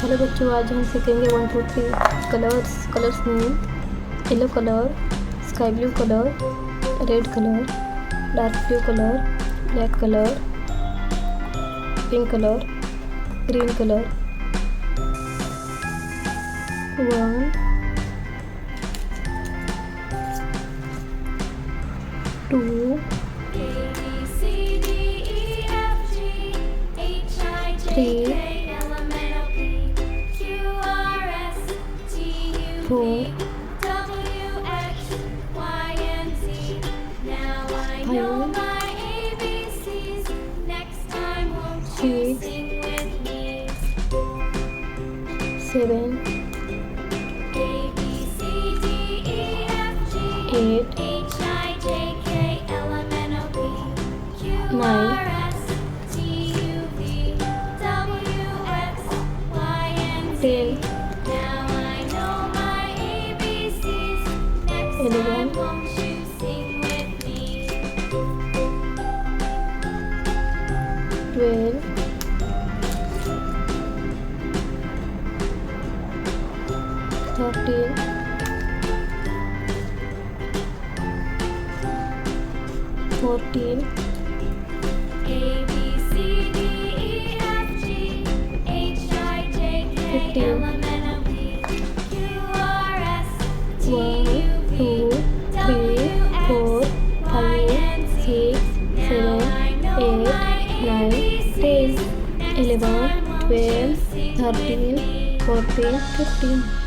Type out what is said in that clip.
Hello बच्चों, आज हम सीखेंगे 1 2 3 colours name. Yellow colour, sky blue colour, red colour, dark blue colour, black colour, pink colour, green colour. 1 2 3 4 5 6 7 8 9 10 11 12 13 14 15 1 2 3 4 5 6 7 8 9 10 11 12 13 14 15